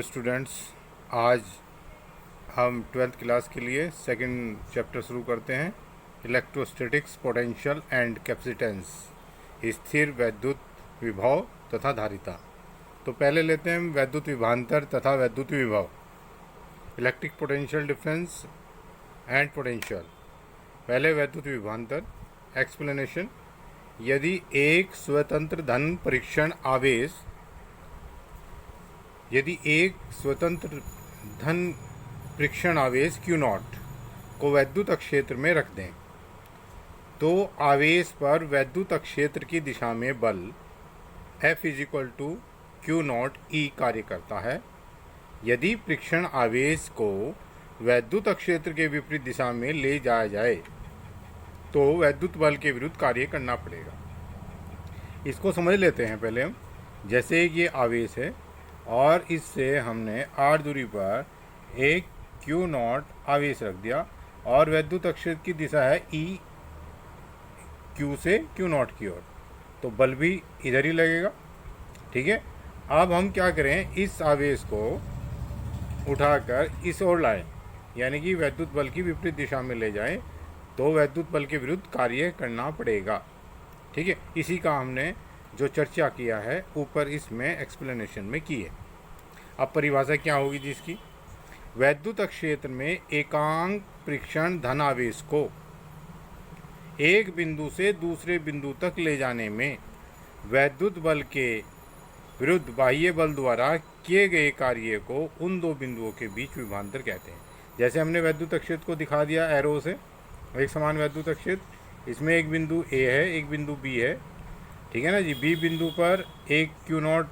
Students, आज हम 12th class के लिए सेकंड चैप्टर शुरू करते हैं। इलेक्ट्रोस्टैटिक्स, पोटेंशियल एंड कैपेसिटेंस, स्थिर वैद्युत विभव तथा धारिता। तो पहले लेते हैं वैद्युत विभवांतर तथा वैद्युत विभव। Electric potential difference and potential. पहले वैद्युत विभवांतर। एक्सप्लेनेशन। यदि एक स्वतंत्र धन परीक्षण आवेश Q0 को वैद्युत क्षेत्र में रख दें तो आवेश पर वैद्युत क्षेत्र की दिशा में बल F = Q0 E कार्य करता है। यदि परीक्षण आवेश को वैद्युत क्षेत्र के विपरीत दिशा में ले जाया जाए तो वैद्युत बल के विरुद्ध कार्य करना पड़ेगा। इसको समझ लेते हैं पहले हम। जैसे ये आवेश है और इससे हमने r दूरी पर एक Q0 आवेश रख दिया और वैद्युत क्षेत्र की दिशा है E Q से Q0 की ओर, तो बल भी इधर ही लगेगा। ठीक है। अब हम क्या करें, इस आवेश को उठाकर इस ओर लाएं, यानी कि वैद्युत बल की विपरीत दिशा में ले जाएं, तो वैद्युत बल के विरुद्ध कार्य करना पड़ेगा। ठीक है। इसी का हमने जो चर्चा किया है ऊपर इसमें एक्सप्लेनेशन में की है। अब परिभाषा क्या होगी जिसकी, वैद्युत क्षेत्र में एकांक परीक्षण धनावेश को एक बिंदु से दूसरे बिंदु तक ले जाने में वैद्युत बल के विरुद्ध बाह्य बल द्वारा किए गए कार्य को उन दो बिंदुओं के बीच विभवांतर कहते हैं। जैसे हमने वैद्युत क्षेत्र को दिखा दिया एरो से, एक समान वैद्युत क्षेत्र, इसमें एक बिंदु A है, एक बिंदु B है। ठीक है ना जी। B बिंदु पर एक Q0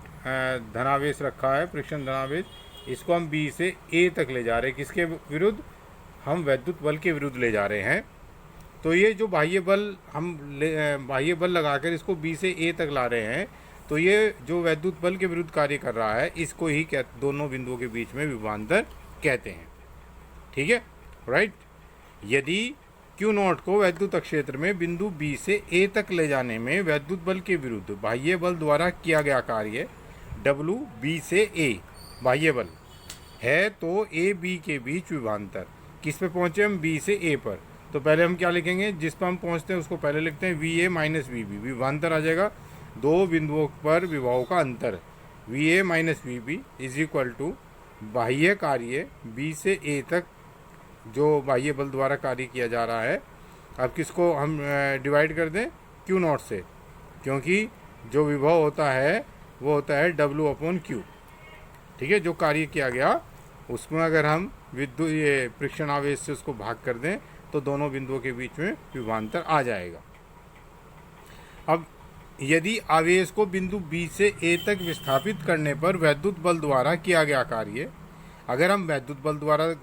धनावेश रखा है, परीक्षण धनावेश। इसको हम B से A तक ले जा रहे हैं। किसके विरुद्ध? हम वैद्युत बल के विरुद्ध ले जा रहे हैं। तो ये जो बाह्य बल बाह्य बल लगाकर इसको B से A तक ला रहे हैं, तो ये जो वैद्युत बल के विरुद्ध कार्य कर रहा है, इसको ही दोनों बिंदुओं के बीच में विभवांतर कहते हैं। ठीक है, राइट। यदि Q0 को वैद्युत क्षेत्र में बिंदु B से A तक ले जाने में वैद्युत बल के विरुद्ध बाह्य बल द्वारा किया गया कार्य W B से A बाह्य बल है, तो A B के बीच विभवांतर। किस पे पहुंचे हम? B से A पर। तो पहले हम क्या लिखेंगे, जिस पर हम पहुंचते हैं उसको पहले लिखते हैं VA - VB। विभवांतर आ जाएगा दो बिंदुओं पर विभव का अंतर। VA - VB = बाह्य कार्य B से A तक जो बाह्य बल द्वारा कार्य किया जा रहा है। अब किसको हम डिवाइड कर दें? Q0 से, क्योंकि जो विभव होता है वो होता है W/Q। ठीक है। जो कार्य किया गया उसमें अगर हम ये परीक्षण आवेश से उसको भाग कर दें तो दोनों बिंदुओं के बीच में विभवांतर आ जाएगा। अब यदि आवेश को बिंदु B से A तक विस्थापित करने पर वैद्युत बल द्वारा किया गया कार्य, अगर हम वैद्युत बल द्वारा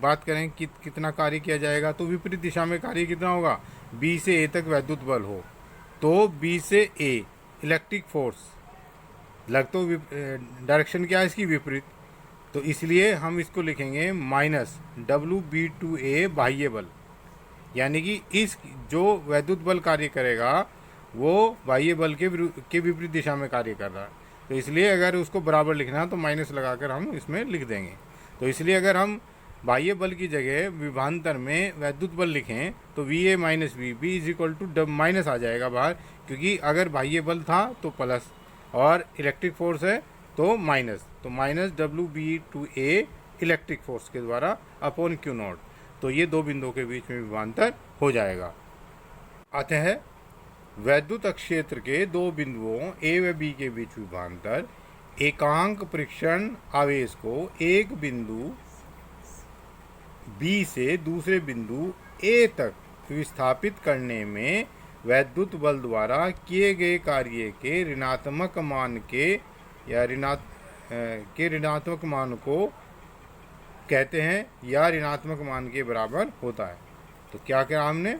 बात करें कि कितना कार्य किया जाएगा, तो विपरीत दिशा में कार्य कितना होगा? B से A तक वैद्युत बल हो तो B से A इलेक्ट्रिक फोर्स लग, तो डायरेक्शन क्या है इसकी? विपरीत। तो इसलिए हम इसको लिखेंगे -WB/A बाह्य बल, यानी कि इस जो वैद्युत बल कार्य करेगा वो बाह्य बल के विपरीत दिशा में कार्य कर रहा है। तो इसलिए अगर उसको बराबर लिखना है तो माइनस लगाकर हम इसमें लिख देंगे। तो इसलिए अगर हम बाह्य बल की जगह विभवांतर में वैद्युत बल लिखें तो VA - VB = माइनस आ जाएगा बाहर, क्योंकि अगर बाह्य बल था तो प्लस और इलेक्ट्रिक फोर्स है तो माइनस, तो -WB/A इलेक्ट्रिक फोर्स के द्वारा अपॉन Q0। तो ये दो बिंदुओं के बीच में विभवांतर हो जाएगा। आते हैं वैद्युत क्षेत्र के दो बिंदुओं A व B के बीच विभवांतर। एकांक परीक्षण आवेश को एक बिंदु B से दूसरे बिंदु A तक विस्थापित करने में वैद्युत बल द्वारा किए गए कार्य के ऋणात्मक मान ऋणात्मक मान को कहते हैं या ऋणात्मक मान के बराबर होता है। तो क्या कहा हमने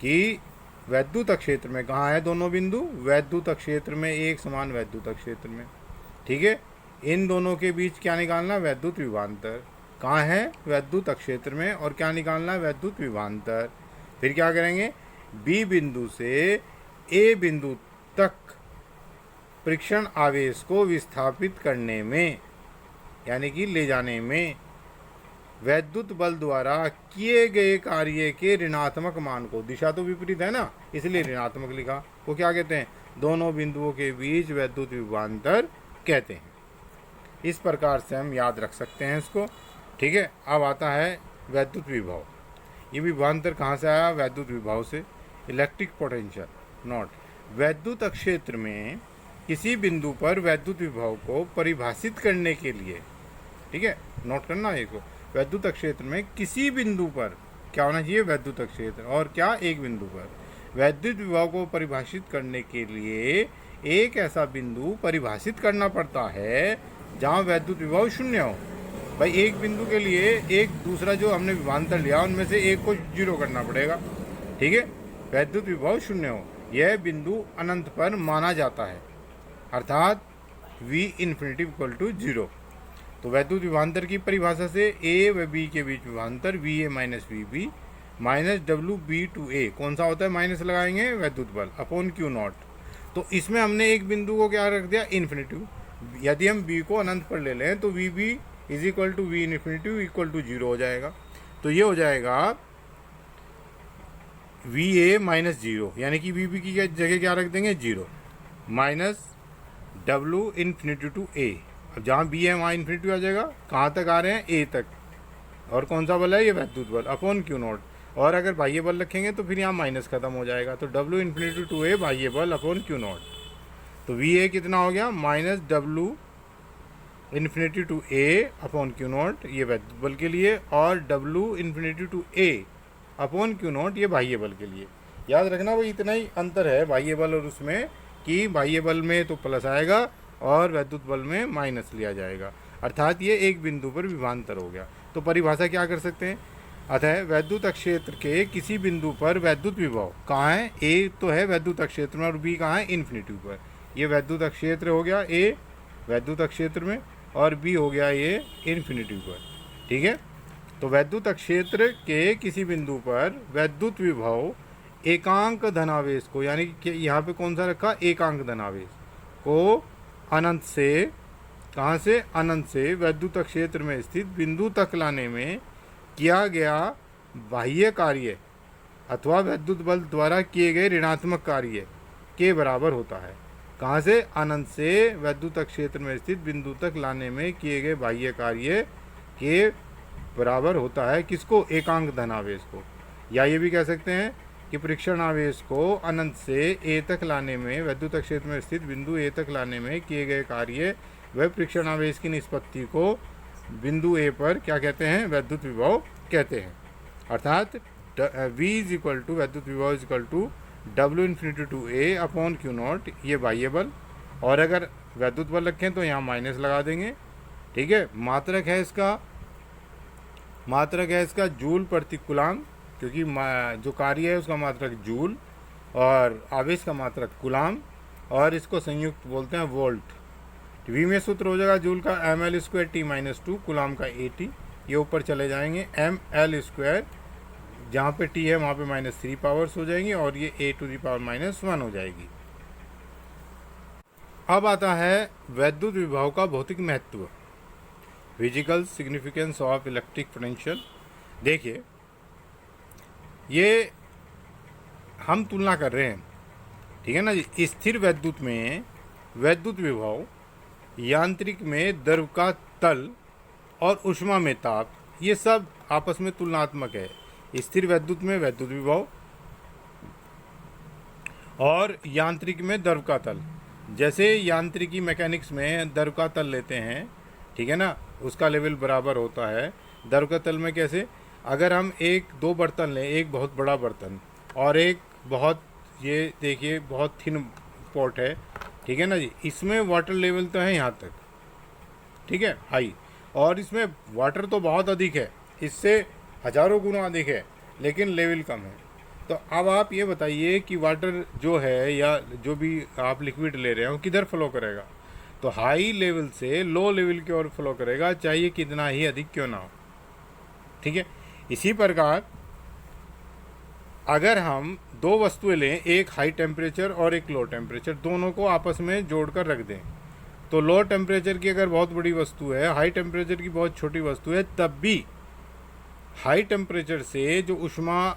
कि वैद्युत क्षेत्र में कहाँ है दोनों बिंदु? वैद्युत क्षेत्र में, एक समान वैद्युत क्षेत्र में। ठीक है। इन दोनों के बीच क्या निकालना? वैद्युत विभवांतर। कहाँ है? वैद्युत क्षेत्र में। और क्या निकालना है? वैद्युत विभवांतर। फिर क्या करेंगे? B बिंदु से A बिंदु तक परीक्षण आवेश को विस्थापित करने में यानी कि ले जाने में वैद्युत बल द्वारा किए गए कार्य के ऋणात्मक मान को, दिशा तो विपरीत है ना इसलिए ऋणात्मक लिखा, वो क्या कहते हैं, दोनों बिंदुओं के बीच वैद्युत विभवांतर कहते हैं। इस प्रकार से हम याद रख सकते हैं इसको। ठीक है, अब आता है वैद्युत विभव। ये विभवांतर कहाँ से आया, वैद्युत विभव से। इलेक्ट्रिक पोटेंशियल नोट, वैद्युत क्षेत्र में किसी बिंदु पर वैद्युत विभव को परिभाषित करने के लिए, ठीक है नोट करना एक को, वैद्युत क्षेत्र में किसी बिंदु पर क्या होना चाहिए, वैद्युत क्षेत्र और क्या एक बिंदु पर वैद्युत विभव को परिभाषित करने के लिए एक ऐसा बिंदु परिभाषित करना पड़ता है जहाँ वैद्युत विभव शून्य हो। भाई एक बिंदु के लिए एक दूसरा जो हमने विभवांतर लिया उनमें से एक को जीरो करना पड़ेगा। ठीक है, वैद्युत विभव शून्य हो, यह बिंदु अनंत पर माना जाता है, अर्थात v इन्फिनिटी इक्वल टू 0। तो वैद्युत विभवांतर की परिभाषा से a व b के बीच विभवांतर va minus V B minus W B to A कौन सा होता है, माइनस लगाएंगे वैद्युत बल अपॉन क्यू नॉट। तो इसमें हमने एक बिंदु को क्या रख दिया, इन्फिनिटी। यदि हम b को अनंत पर ले लें तो V B is equal to V infinity equal to 0 हो जाएगा। तो ये हो जाएगा वी ए माइनस 0, यानी कि वी बी की जगह क्या रख देंगे 0 माइनस डब्ल्यू इन्फिनिटी टू ए। अब जहाँ बी है वहाँ इन्फिनिटी आ जाएगा, कहाँ तक आ रहे हैं, ए तक। और कौन सा बल है, ये वैद्युत बल अपॉन क्यू नॉट। और अगर बाह्य बल रखेंगे तो फिर यहाँ माइनस खत्म हो जाएगा, तो डब्ल्यू इन्फिनिटी टू ए बाह्य बल अपॉन क्यू नॉट। तो वी ए कितना हो गया, minus W infinity to A upon Q naught, ये वैद्युत बल के लिए, और W infinity to A upon Q naught ये बाह्य बल के लिए। याद रखना भाई इतना ही अंतर है बाह्य बल और उसमें, कि बाह्य बल में तो प्लस आएगा और वैद्युत बल में माइनस लिया जाएगा, अर्थात ये एक बिंदु पर विभवांतर हो गया। तो परिभाषा क्या कर सकते हैं, अतः वैद्युत क्षेत्र के किसी बिंदु पर वैद्युत विभव कहाँ है, ए तो है वैद्युत क्षेत्र में और बी कहाँ है, इन्फिनिटी पर। ये वैद्युत क्षेत्र हो गया ए वैद्युत क्षेत्र में और बी हो गया ये इन्फिनिटी पर। ठीक है, तो वैद्युत क्षेत्र के किसी बिंदु पर वैद्युत विभव एकांक धनावेश को, यानी कि यहाँ पे कौन सा रखा, एकांक धनावेश को अनंत से, कहाँ से, अनंत से वैद्युत क्षेत्र में स्थित बिंदु तक लाने में किया गया बाह्य कार्य अथवा वैद्युत बल द्वारा किए गए ऋणात्मक कार्य के बराबर होता है। कहाँ से, अनंत से वैद्युत क्षेत्र में स्थित बिंदु तक लाने में किए गए बाह्य कार्य के बराबर होता है, किसको, एकांक धनावेश को। या ये भी कह सकते हैं कि परीक्षण आवेश को अनंत से ए तक लाने में, वैद्युत क्षेत्र में स्थित बिंदु ए तक लाने में किए गए कार्य व परीक्षण आवेश की निष्पत्ति को बिंदु ए पर क्या कहते हैं, वैद्युत विभव कहते हैं। अर्थात v इज इक्वल टू वैद्युत विभव is equal to W infinity to A upon Q naught, ये बाह्य बल, और अगर वैद्युत बल रखें तो यहाँ माइनस लगा देंगे। ठीक है, मात्रक है इसका जूल प्रति कूलाम, क्योंकि जो कार्य है उसका मात्रक जूल और आवेश का मात्रक कूलाम, और इसको संयुक्त बोलते हैं वोल्ट। वी में सूत्र हो जाएगा जूल का M L square T minus two, coulomb का ए टी, ये ऊपर चले जाएंगे, एम एल स्क्वायर जहाँ पे टी है वहाँ पे माइनस 3 पावर्स हो जाएंगी और ये ए टू दी पावर माइनस 1 हो जाएगी। अब आता है वैद्युत विभव का भौतिक महत्व, physical significance of electric potential. देखिए ये हम तुलना कर रहे हैं, ठीक है ना जी। स्थिर वैद्युत में वैद्युत विभव, यांत्रिक में द्रव का तल और ऊष्मा में ताप, ये सब आपस में तुलनात्मक है। स्थिर वैद्युत में वैद्युत विभव और यांत्रिक में द्रव का तल, जैसे यांत्रिकी मैकेनिक्स में द्रव का तल लेते हैं, ठीक है ना, उसका लेवल बराबर होता है द्रव का तल में। कैसे, अगर हम दो बर्तन लें, एक बहुत बड़ा बर्तन और एक बहुत, ये देखिए बहुत थिन पॉट है, ठीक है ना जी, इसमें वाटर लेवल तो है यहाँ तक, ठीक है, हाई, और इसमें वाटर तो बहुत अधिक है, इससे हजारों गुना अधिक है, लेकिन लेवल कम है। तो अब आप ये बताइए कि वाटर जो है या जो भी आप लिक्विड ले रहे हो किधर फ्लो करेगा, तो हाई लेवल से लो लेवल की ओर फ्लो करेगा, चाहिए कितना ही अधिक क्यों ना हो। ठीक है, इसी प्रकार अगर हम दो वस्तुएं लें, एक हाई टेम्परेचर और एक लो टेम्परेचर, दोनों को आपस में जोड़कर रख दें, तो लो टेम्परेचर की अगर बहुत बड़ी वस्तु है, हाई टेम्परेचर की बहुत छोटी वस्तु है, तब भी हाई टेम्परेचर से जो ऊष्मा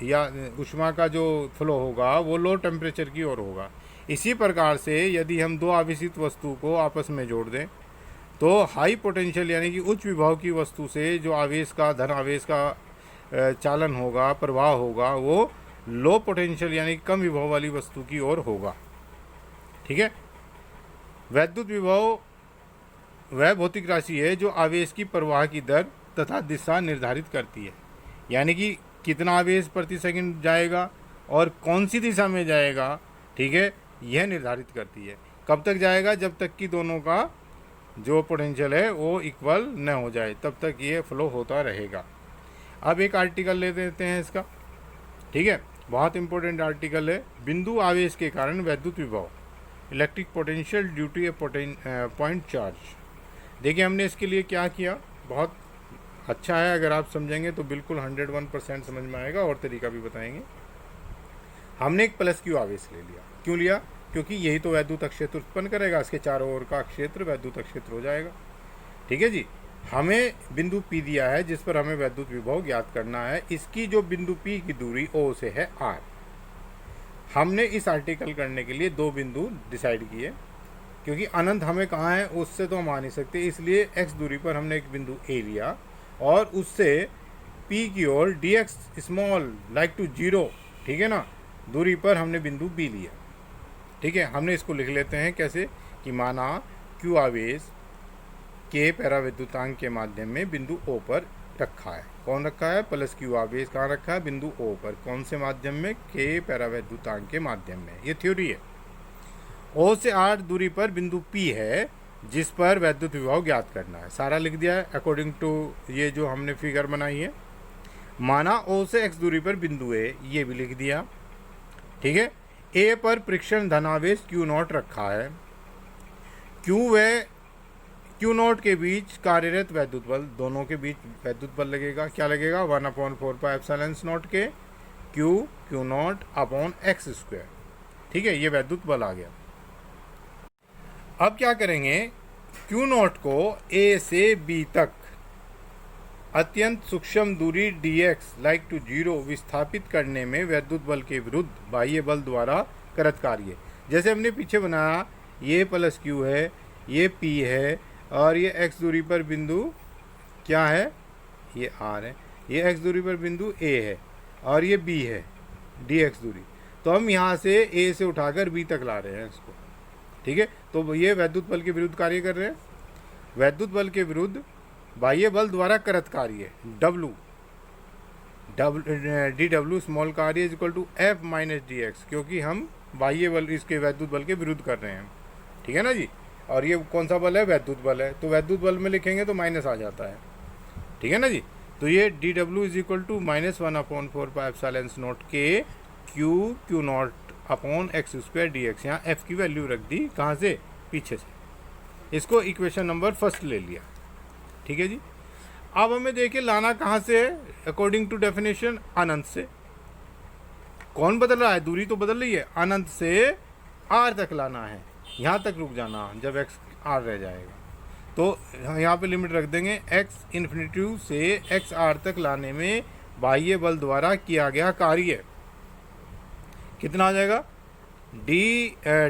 या ऊष्मा का जो फ्लो होगा वो लो टेम्परेचर की ओर होगा। इसी प्रकार से यदि हम दो आवेशित वस्तु को आपस में जोड़ दें तो हाई पोटेंशियल यानी कि उच्च विभव की वस्तु से जो आवेश का, धन आवेश का चालन होगा, प्रवाह होगा, वो लो पोटेंशियल यानी कम विभव वाली वस्तु की ओर होगा। ठीक है। वैद्युत विभव वह भौतिक राशि है जो आवेश की प्रवाह की दर तथा दिशा निर्धारित करती है, यानी कि कितना आवेश प्रति सेकंड जाएगा और कौन सी दिशा में जाएगा, ठीक है, यह निर्धारित करती है। कब तक जाएगा? जब तक कि दोनों का जो पोटेंशियल है वो इक्वल न हो जाए, तब तक ये फ्लो होता रहेगा। अब एक आर्टिकल ले लेते हैं इसका, ठीक है, बहुत इंपॉर्टेंट आर्टिकल है। बिंदु आवेश के कारण वैद्युत विभव, electric potential due to a point charge. देखिए हमने इसके लिए क्या किया, बहुत अच्छा है, अगर आप समझेंगे तो बिल्कुल 101% समझ में आएगा, और तरीका भी बताएंगे। हमने एक प्लस क्यू आवेश ले लिया। क्यों लिया? क्योंकि यही तो वैद्युत क्षेत्र उत्पन्न करेगा, इसके चारों ओर का क्षेत्र वैद्युत क्षेत्र हो जाएगा। ठीक है जी। हमें बिंदु P दिया है जिस पर हमें वैद्युत विभव ज्ञात करना है। इसकी जो बिंदु P की दूरी O से है R। हमने इस आर्टिकल करने के लिए दो बिंदु डिसाइड किए, क्योंकि अनंत हमें कहाँ है उससे तो हम आ नहीं सकते, इसलिए x दूरी पर हमने एक बिंदु A लिया और उससे P की ओर dx स्मॉल लाइक टू 0, ठीक है ना, दूरी पर हमने बिंदु B लिया। ठीक है, हमने इसको लिख लेते हैं कैसे कि माना Q आवेश K पैराविद्युतांक के माध्यम में बिंदु O पर रखा है। कौन रखा है? प्लस Q आवेश कहाँ रखा है? बिंदु O पर। कौन से माध्यम में? K पैराविद्युतांक के माध्यम में। ये थ्योरी है। O से R दूरी पर बिंदु P है जिस पर वैद्युत विभव ज्ञात करना है। सारा लिख दिया है अकॉर्डिंग टू ये जो हमने फिगर बनाई है। माना O से X दूरी पर बिंदु A, ये भी लिख दिया। ठीक है। A पर परीक्षण धनावेश Q0 रखा है। Q व Q0 के बीच कार्यरत वैद्युत बल, दोनों के बीच वैद्युत बल लगेगा। क्या लगेगा? 1/4πε0 के Q0 अपॉन x स्क्वायर। ठीक है, ये वैद्युत बल आ गया। अब क्या करेंगे? Q0 को A से B तक अत्यंत सूक्ष्म दूरी dx लाइक टू 0 विस्थापित करने में वैद्युत बल के विरुद्ध बाह्य बल द्वारा कृत कार्य। जैसे हमने पीछे बनाया, ये प्लस Q है, ये P है, और ये x दूरी पर बिंदु क्या है? ये R है। ये x दूरी पर बिंदु A है और ये B है, dx दूरी। तो हम यहाँ से A से उठाकर B तक ला रहे हैं इसको। ठीक है, तो ये वैद्युत बल के विरुद्ध कार्य कर रहे हैं। वैद्युत बल के विरुद्ध बाह्य बल द्वारा कृत कार्य W dW स्मॉल कार्य is equal to F minus dx, क्योंकि हम बाह्य बल इसके वैद्युत बल के विरुद्ध कर रहे हैं। ठीक है ना जी। और ये कौन सा बल है? वैद्युत बल है। तो वैद्युत बल में लिखेंगे तो माइनस आ जाता है। ठीक है ना जी। तो ये dW इज इक्वल टू -1/4πε0 के Q0 upon x square dx। यहाँ f की वैल्यू रख दी, कहाँ से? पीछे से। इसको इक्वेशन नंबर फर्स्ट ले लिया। ठीक है जी। अब हमें देखिए लाना कहाँ से है? अकॉर्डिंग टू डेफिनेशन अनंत से। कौन बदल रहा है? दूरी तो बदल रही है। अनंत से R तक लाना है, यहाँ तक रुक जाना जब x R रह जाएगा। तो यहाँ पे लिमिट रख देंगे, x इन्फिनिटी से x R तक लाने में बाह्य बल द्वारा किया गया कार्य कितना आ जाएगा?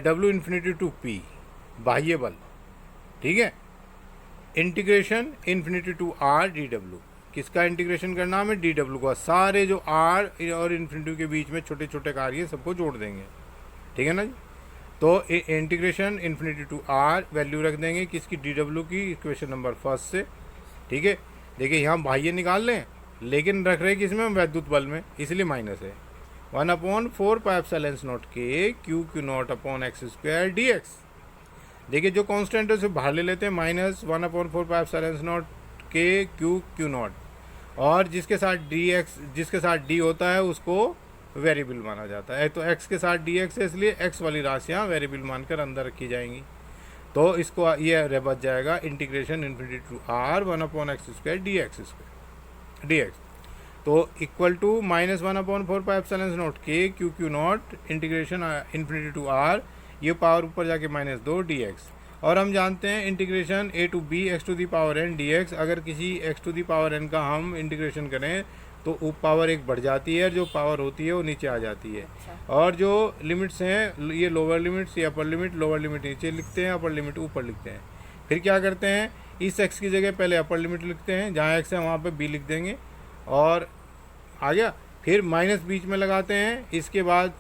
W इन्फिनिटी टू P बाह्य बल। ठीक है, integration infinity to R dW। किसका इंटीग्रेशन करना? हमें dW का। सारे जो R और इन्फिनिटी के बीच में छोटे छोटे कार्य सबको जोड़ देंगे। ठीक है ना जी। तो integration infinity to R value रख देंगे किसकी? dW की, इक्वेशन नंबर फर्स्ट से। ठीक है, देखिए यहाँ बाह्य निकाल लें, लेकिन रख रहे किस में? वैद्युत बल में, इसलिए माइनस है। 1/4πε0 के Q0 upon x square dx। देखिए जो कांस्टेंट है उसे बाहर ले लेते हैं, -1/4πε0 के Q0, और जिसके साथ dx, जिसके साथ d होता है उसको वेरिएबल माना जाता है। तो x के साथ dx है, इसलिए x वाली राशियाँ वेरिएबल मानकर अंदर रखी जाएंगी। तो इसको ये बच जाएगा integration infinity to R 1/x square dx। तो equal to -1/4πε0 k Q naught integration infinity to r, ये पावर ऊपर जाके -2 dx। और हम जानते हैं integration a to b x⁴n dx, अगर किसी x⁴n का हम इंटीग्रेशन करें तो पावर एक बढ़ जाती है, जो पावर होती है वो नीचे आ जाती है। और जो लिमिट्स हैं ये लोअर लिमिट्स, ये अपर लिमिट, लोअर लिमिट नीचे लिखते हैं, अपर लिमिट ऊपर लिखते हैं। फिर क्या करते हैं, इस x की जगह पहले अपर लिमिट लिखते हैं, जहाँ x है वहाँ पे b लिख देंगे और आ गया। फिर माइनस बीच में लगाते हैं, इसके बाद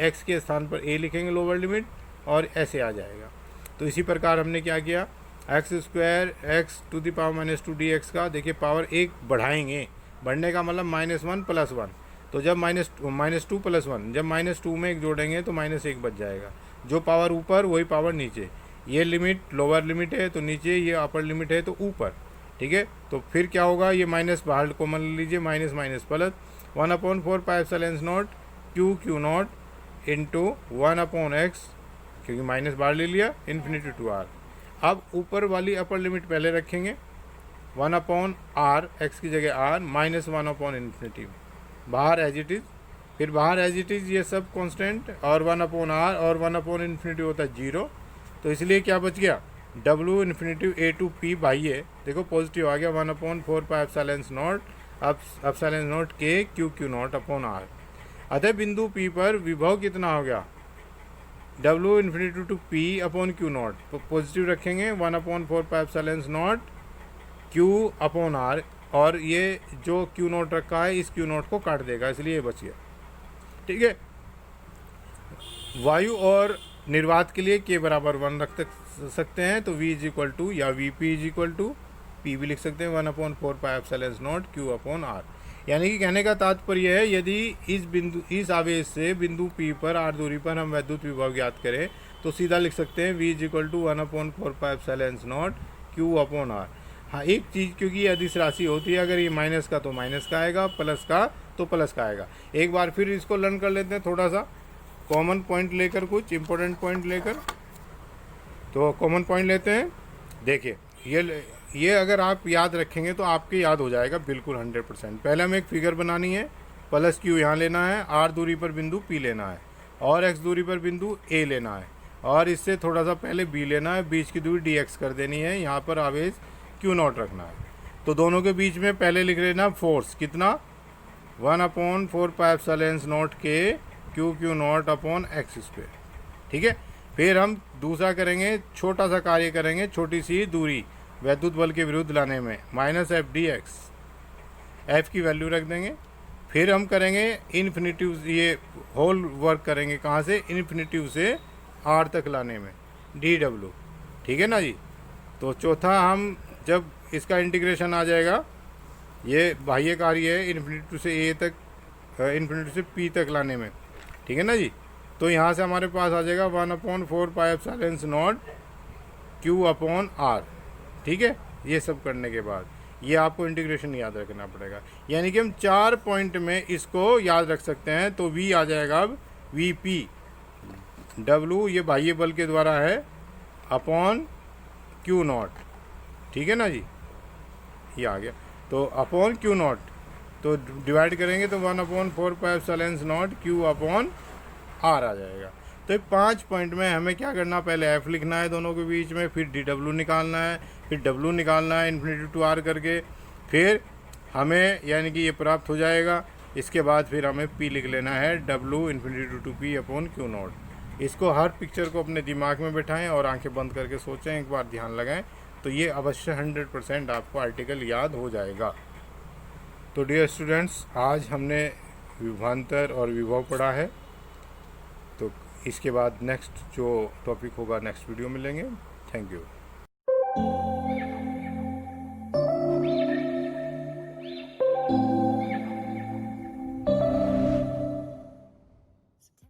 x के स्थान पर a लिखेंगे लोअर लिमिट, और ऐसे आ जाएगा। तो इसी प्रकार हमने क्या किया, x² x⁻−2 dx का देखिए पावर एक बढ़ाएंगे, बढ़ने का मतलब -1 + 1, तो जब -2 + 1, जब -2 में एक जोड़ेंगे तो -1 बच जाएगा। जो पावर ऊपर वही पावर नीचे, ये लिमिट लोअर लिमिट है तो नीचे, ये अपर लिमिट है तो ऊपर, ठीक है। तो फिर क्या होगा, ये माइनस बाहर कॉमन ले लीजिए, minus minus plus 1/4πε0 Q naught into 1/x, क्योंकि माइनस बाहर ले लिया, इन्फिनिटी टू r। अब ऊपर वाली अपर लिमिट पहले रखेंगे 1/r, x की जगह r, -1/∞, बाहर एज इट इज़। फिर बाहर एज इट इज़ ये सब कांस्टेंट, और 1/r और 1/∞ होता है 0। तो इसलिए क्या बच गया, w infinity a to p बाह्य, देखो पॉजिटिव आ गया 1/4πε0 ε0 k Q naught upon r। अतः बिंदु p पर विभव कितना हो गया, w infinity to p upon Q naught, तो पॉजिटिव रखेंगे 1/4πε0 q अपॉन r, और ये जो क्यू नॉट रखा है इस क्यू नॉट को काट देगा, इसलिए ये बच गया, ठीक है। वायु और निर्वात के लिए k बराबर 1 रख सकते हैं, तो v = या vp = p भी लिख सकते हैं 1/4πε0 q अपॉन r। यानी कि कहने का तात्पर्य है, यदि इस आवेश से बिंदु p पर r दूरी पर हम वैद्युत विभव ज्ञात करें तो सीधा लिख सकते हैं v = 1/4πε0 q अपॉन r। हाँ, एक चीज़, क्योंकि ये अदिश राशि होती है, अगर ये माइनस का तो माइनस का आएगा, प्लस का तो प्लस का आएगा। एक बार फिर इसको लर्न कर लेते हैं, थोड़ा सा कॉमन पॉइंट लेकर, कुछ इंपॉर्टेंट पॉइंट लेकर। तो कॉमन पॉइंट लेते हैं, देखिए ये अगर आप याद रखेंगे तो आपके याद हो जाएगा बिल्कुल 100%। पहले हमें एक फिगर बनानी है, प्लस क्यू यहाँ लेना है, r दूरी पर बिंदु p लेना है, और x दूरी पर बिंदु a लेना है, और इससे थोड़ा सा पहले b लेना है, बीच की दूरी dx कर देनी है, यहाँ पर आवेश क्यू नॉट रखना है। तो दोनों के बीच में पहले लिख लेना फोर्स कितना, 1/4πε0 k Q naught upon x², ठीक है। फिर हम दूसरा करेंगे, छोटा सा कार्य करेंगे, छोटी सी दूरी वैद्युत बल के विरुद्ध लाने में, -f dx, f की वैल्यू रख देंगे। फिर हम करेंगे इन्फिनिटिव, ये होल वर्क करेंगे कहाँ से, इन्फिनिटिव से r तक लाने में, dw, ठीक है ना जी। तो चौथा, हम जब इसका इंटीग्रेशन आ जाएगा, ये बाह्य कार्य है इन्फिनिटी से a तक, इन्फिनिटी से p तक लाने में, ठीक है ना जी। तो यहाँ से हमारे पास आ जाएगा 1/4πε0 q अपॉन r, ठीक है। ये सब करने के बाद ये आपको इंटीग्रेशन याद रखना पड़ेगा, यानी कि हम 4 पॉइंट में इसको याद रख सकते हैं। तो v आ जाएगा अब vp, w ये बाह्य बल के द्वारा है, अपॉन क्यू नॉट, ठीक है ना जी, ये आ गया। तो अपॉन क्यू नॉट, तो डिवाइड करेंगे तो 1/4πε0 q अपॉन r आ जाएगा। तो 5 पॉइंट में हमें क्या करना, पहले f लिखना है दोनों के बीच में, फिर dw निकालना है, फिर w निकालना है इन्फिनिटी टू r करके, फिर हमें यानी कि ये प्राप्त हो जाएगा। इसके बाद फिर हमें p लिख लेना है, w infinity to p upon Q naught. इसको हर पिक्चर को अपने दिमाग में बैठाएं और आंखें बंद करके सोचें, एक बार ध्यान लगाएं, तो ये अवश्य 100% आपको आर्टिकल याद हो जाएगा। तो डियर स्टूडेंट्स, आज हमने विभवांतर और विभव पढ़ा है। तो इसके बाद नेक्स्ट जो टॉपिक होगा नेक्स्ट वीडियो में लेंगे। Thank you.